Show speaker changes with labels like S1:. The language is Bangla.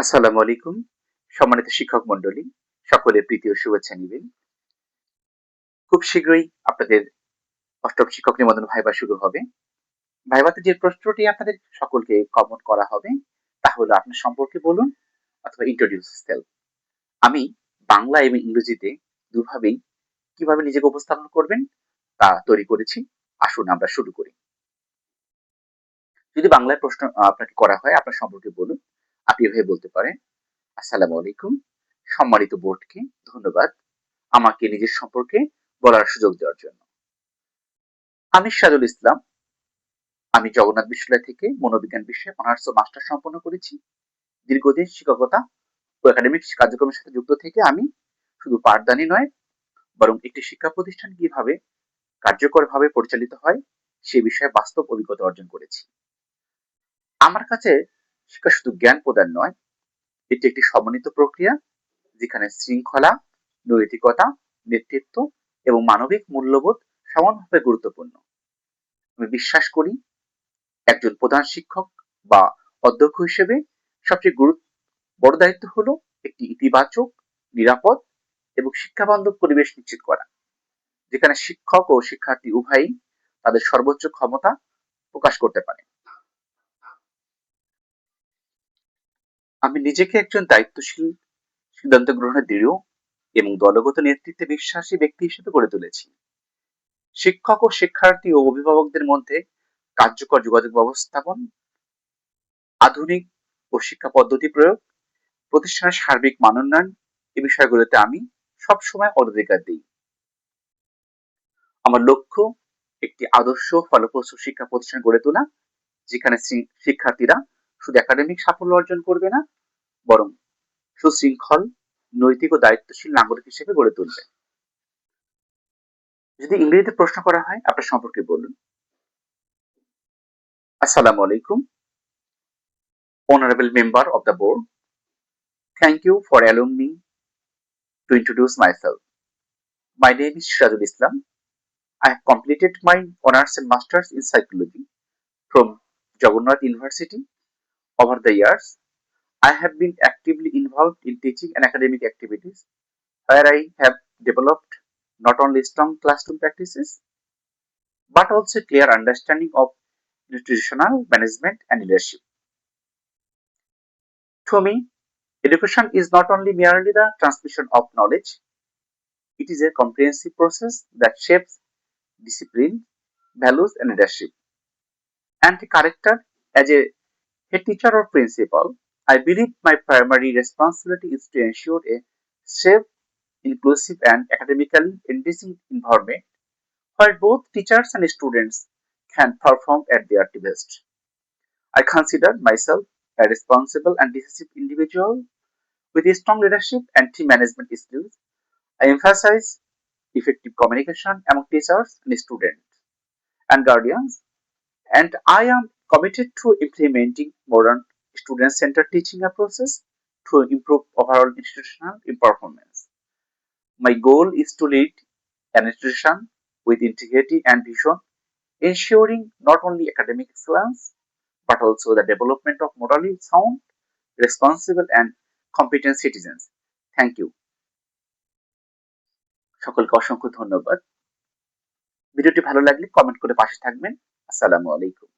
S1: আসসালামু আলাইকুম। সম্মানিত শিক্ষক মণ্ডলী, সকলের প্রীতি ও শুভেচ্ছা নিবেন। খুব শীঘ্রই আপনাদের ৮ম শিক্ষক নিবন্ধন ভাইভা শুরু হবে। ভাইভাতে যে প্রশ্নটি আপনাদের সকলকে কমন করা হবে তা হলো আপনার সম্পর্কে বলুন অথবা introduce yourself। আমি বাংলা এবং ইংরেজিতে দুভাবেই কিভাবে নিজেকে উপস্থাপন করবেন তা তৈরি করেছি। আসুন আমরা শুরু করি। যদি বাংলায় প্রশ্ন আপনাকে করা হয় আপনার সম্পর্কে বলুন, আপনি এভাবে বলতে পারেন, আসসালামু আলাইকুম। সম্মানিত বোর্ডকে ধন্যবাদ আমাকে নিজের সম্পর্কে বলার সুযোগ দেওয়ার জন্য। আমি সিরাজুল ইসলাম। আমি জগন্নাথ বিশ্ববিদ্যালয় থেকে মনোবিজ্ঞান বিষয়ে অনার্স ও মাস্টার সম্পন্ন করেছি। দীর্ঘদিন শিক্ষকতা ও একাডেমিক কার্যক্রমের সাথে যুক্ত থেকে আমি শুধু পাঠদানই নয় বরং একটি শিক্ষা প্রতিষ্ঠান কিভাবে কার্যকরভাবে পরিচালিত হয় সে বিষয়ে বাস্তব অভিজ্ঞতা অর্জন করেছি। আমার কাছে শিক্ষা শুধু জ্ঞান প্রদান নয়, এটি একটি সমন্বিত প্রক্রিয়া যেখানে শৃঙ্খলা, নৈতিকতা, নেতৃত্ব এবং মানবিক মূল্যবোধ সমানভাবে গুরুত্বপূর্ণ। আমি বিশ্বাস করি একজন প্রধান শিক্ষক বা অধ্যক্ষ হিসেবে সবচেয়ে বড় দায়িত্ব হলো একটি ইতিবাচক, নিরাপদ এবং শিক্ষাবান্ধব পরিবেশ নিশ্চিত করা, যেখানে শিক্ষক ও শিক্ষার্থী উভয়ই তাদের সর্বোচ্চ ক্ষমতা প্রকাশ করতে পারে। আমি নিজেকে একজন দায়িত্বশীল, সিদ্ধান্ত গ্রহণে দৃঢ় এবং দলগত নেতৃত্বে বিশ্বাসী ব্যক্তি হিসেবে গড়ে তুলেছি। শিক্ষক ও শিক্ষার্থী ও অভিভাবকদের মধ্যে কার্যকর যোগাযোগ ব্যবস্থাপন, আধুনিক ও শিক্ষা পদ্ধতি প্রয়োগ, প্রতিষ্ঠানের সার্বিক মানোন্নয়ন এই বিষয়গুলোতে আমি সবসময় অগ্রাধিকার দিই। আমার লক্ষ্য একটি আদর্শ ফলপ্রসূ শিক্ষা প্রতিষ্ঠান গড়ে তোলা, যেখানে শিক্ষার্থীরা শুধু একাডেমিক সাফল্য অর্জন করবে না বরং সুশৃঙ্খল, নৈতিক ও দায়িত্বশীল নাগরিক হিসেবে গড়ে তুলবে। যদি ইংরেজিতে প্রশ্ন করা হয় আপনার সম্পর্কে বলুন। আসসালামু আলাইকুম, honorable member of the board. Thank you for allowing me to introduce myself. My name is Shirajul Islam. I have completed my honors and masters in psychology from Jagannath University. Over the years, I have been actively involved in teaching and academic activities where I have developed not only strong classroom practices but also clear understanding of institutional management and leadership. To me, education is not only merely the transmission of knowledge, it is a comprehensive process that shapes discipline, values, and leadership. And the character as a head teacher or principal, I believe my primary responsibility is to ensure a safe, inclusive, and academically enriching environment where both teachers and students can perform at their best. I consider myself a responsible and decisive individual with a strong leadership and team management skills. I emphasize effective communication among teachers and students and guardians, and I am committed to implementing modern student-centered teaching approaches to improve overall institutional performance. My goal is to lead an institution with integrity and vision, ensuring not only academic excellence but also the development of morally sound, responsible, and competent citizens. Thank you. সকলকে অসংখ্য ধন্যবাদ। ভিডিওটি ভালো লাগলে কমেন্ট করে পাশে থাকবেন। আসসালামু আলাইকুম।